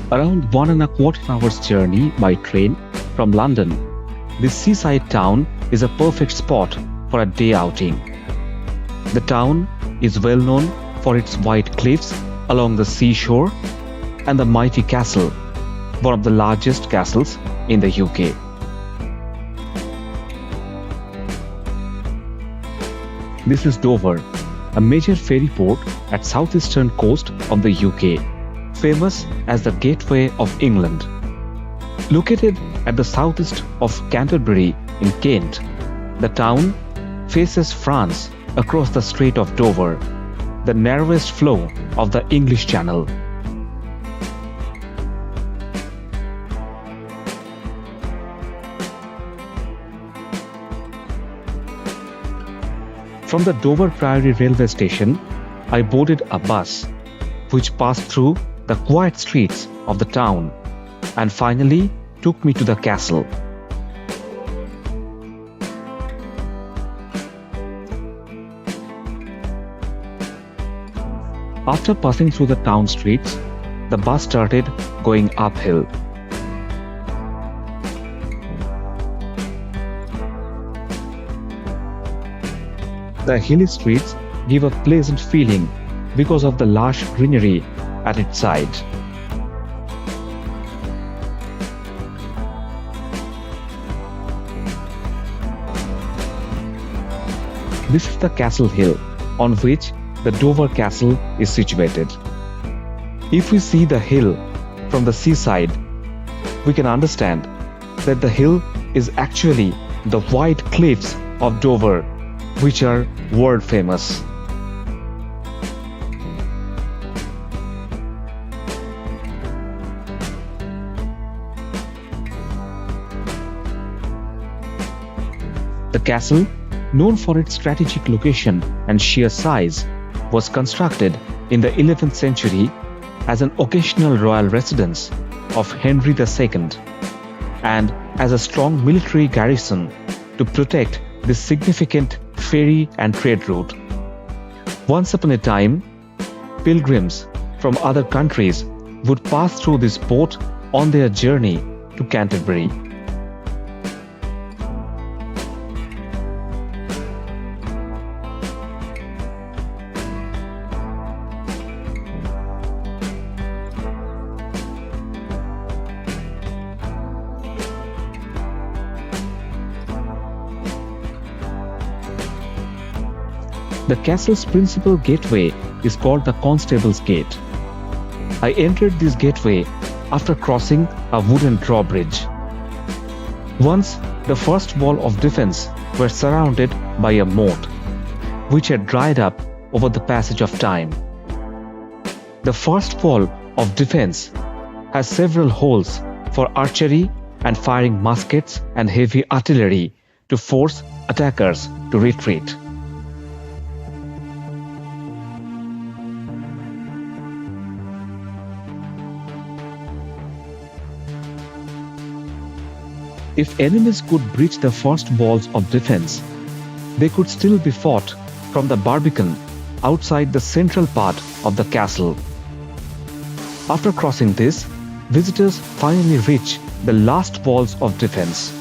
Around 1.25 hours journey by train from London, this seaside town is a perfect spot for a day outing. The town is well known for its white cliffs along the seashore and the mighty castle, one of the largest castles in the UK. This is Dover, a major ferry port at southeastern coast of the UK, famous as the Gateway of England. Located at the southeast of Canterbury in Kent, the town faces France across the Strait of Dover, the narrowest flow of the English Channel. From the Dover Priory railway station, I boarded a bus which passed through the quiet streets of the town and finally took me to the castle. After passing through the town streets, the bus started going uphill. The hilly streets give a pleasant feeling because of the lush greenery at its side. This is the Castle Hill, on which the Dover Castle is situated. If we see the hill from the seaside, we can understand that the hill is actually the white cliffs of Dover, which are world famous. The castle, known for its strategic location and sheer size, was constructed in the 11th century as an occasional royal residence of Henry II and as a strong military garrison to protect this significant ferry and trade route. Once upon a time, pilgrims from other countries would pass through this port on their journey to Canterbury. The castle's principal gateway is called the Constable's Gate. I entered this gateway after crossing a wooden drawbridge. Once, the first wall of defense were surrounded by a moat, which had dried up over the passage of time. The first wall of defense has several holes for archery and firing muskets and heavy artillery to force attackers to retreat. If enemies could breach the first walls of defense, they could still be fought from the Barbican outside the central part of the castle. After crossing this, visitors finally reach the last walls of defense.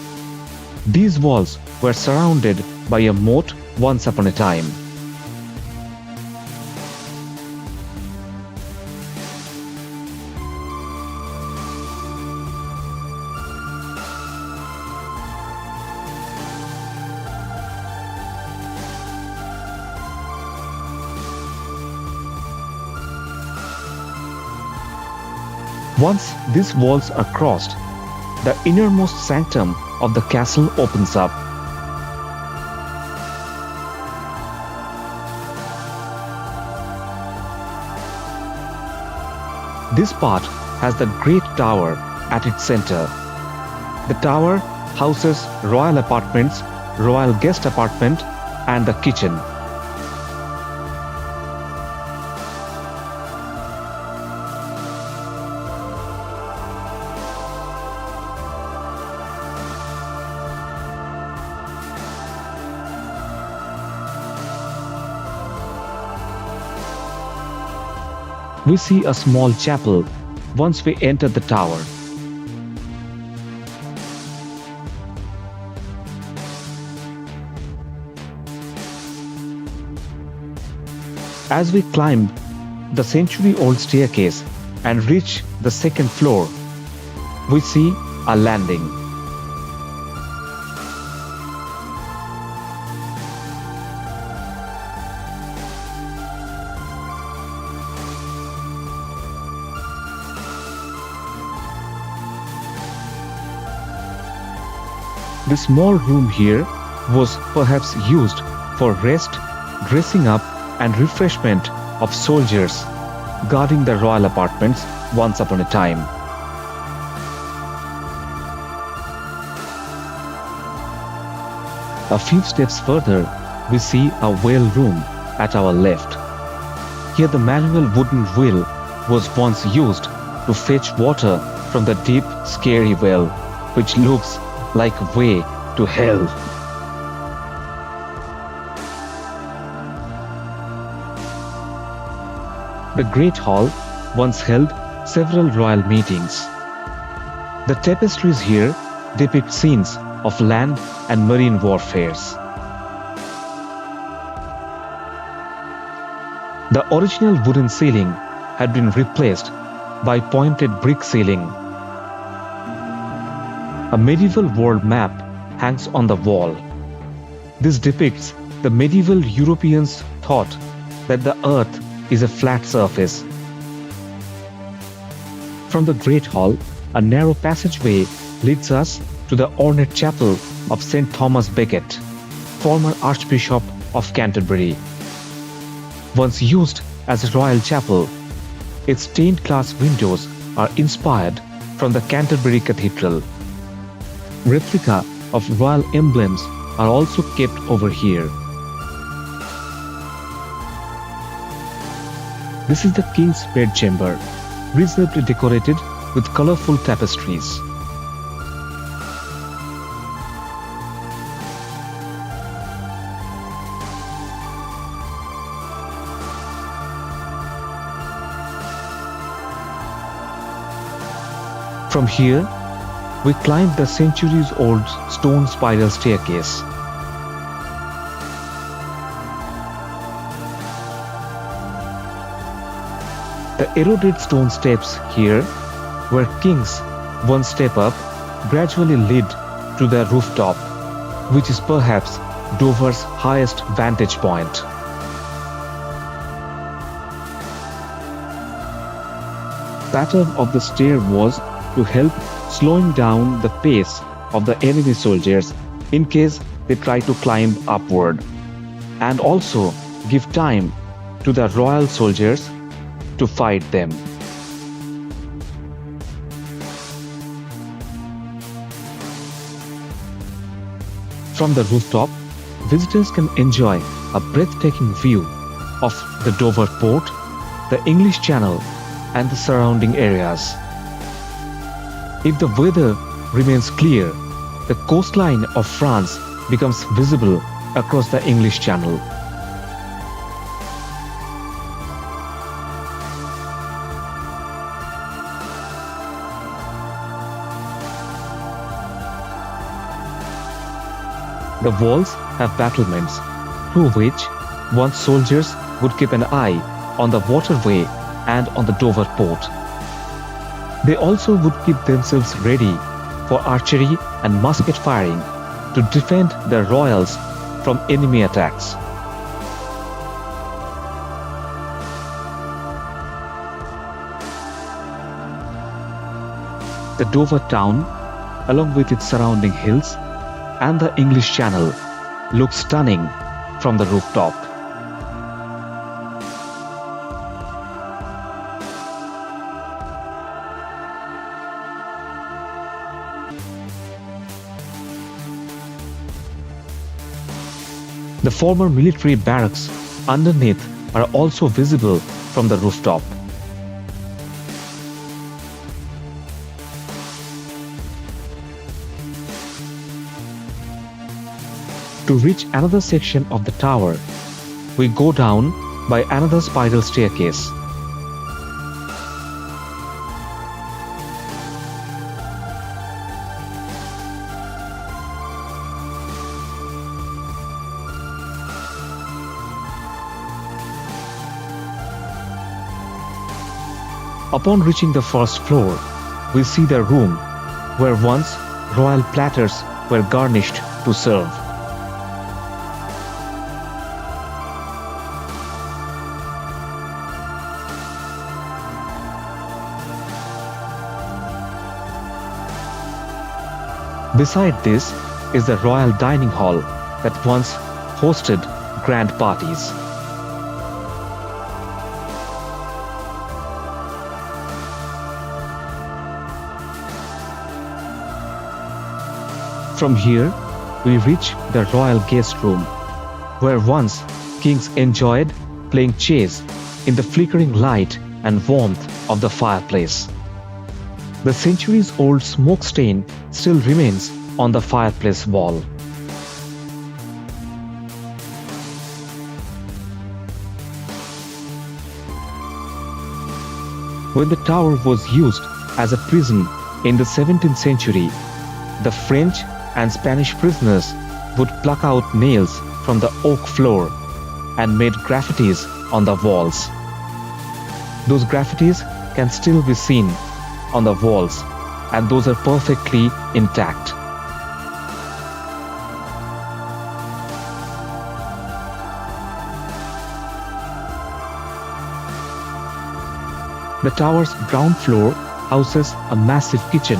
These walls were surrounded by a moat once upon a time. Once these walls are crossed, the innermost sanctum of the castle opens up. This part has the Great Tower at its center. The tower houses royal apartments, royal guest apartment, and the kitchen. We see a small chapel once we entered the tower. As we climbed the century-old staircase and reach the second floor, we see a landing. The small room here was perhaps used for rest, dressing up, and refreshment of soldiers guarding the royal apartments once upon a time. A few steps further, we see a well room at our left. Here the manual wooden wheel was once used to fetch water from the deep, scary well, which looks like a way to hell. The Great Hall once held several royal meetings. The tapestries here depict scenes of land and marine warfares. The original wooden ceiling had been replaced by pointed brick ceiling. A medieval world map hangs on the wall. This depicts the medieval Europeans' thought that the earth is a flat surface. From the Great Hall, a narrow passageway leads us to the ornate chapel of St. Thomas Becket, former Archbishop of Canterbury. Once used as a royal chapel, its stained glass windows are inspired from the Canterbury Cathedral. Replica of royal emblems are also kept over here. This is the King's bedchamber, reservedly decorated with colorful tapestries. From here, we climb the centuries-old stone spiral staircase. The eroded stone steps here, where kings once step up, gradually lead to the rooftop, which is perhaps Dover's highest vantage point. Pattern of the stair was to help slowing down the pace of the enemy soldiers in case they try to climb upward, and also give time to the royal soldiers to fight them. From the rooftop, visitors can enjoy a breathtaking view of the Dover port, the English Channel, and the surrounding areas. If the weather remains clear, the coastline of France becomes visible across the English Channel. The walls have battlements through which once soldiers would keep an eye on the waterway and on the Dover port. They also would keep themselves ready for archery and musket firing to defend the royals from enemy attacks. The Dover town, along with its surrounding hills, and the English Channel look stunning from the rooftop. The former military barracks underneath are also visible from the rooftop. To reach another section of the tower, we go down by another spiral staircase. Upon reaching the first floor, we see the room where once royal platters were garnished to serve. Beside this is the royal dining hall that once hosted grand parties. From here, we reach the royal guest room, where once kings enjoyed playing chess in the flickering light and warmth of the fireplace. The centuries-old smoke stain still remains on the fireplace wall. When the tower was used as a prison in the 17th century, the French and Spanish prisoners would pluck out nails from the oak floor and made graffitis on the walls. Those graffitis can still be seen on the walls, and those are perfectly intact. The tower's ground floor houses a massive kitchen,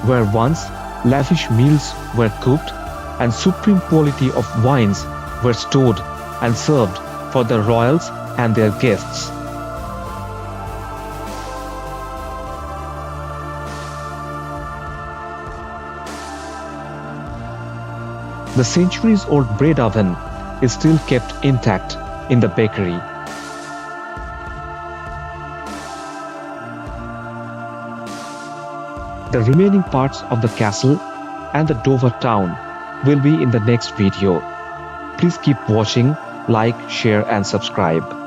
where once lavish meals were cooked and supreme quality of wines were stored and served for the royals and their guests. The centuries-old bread oven is still kept intact in the bakery. The remaining parts of the castle and the Dover town will be in the next video. Please keep watching, like, share and subscribe.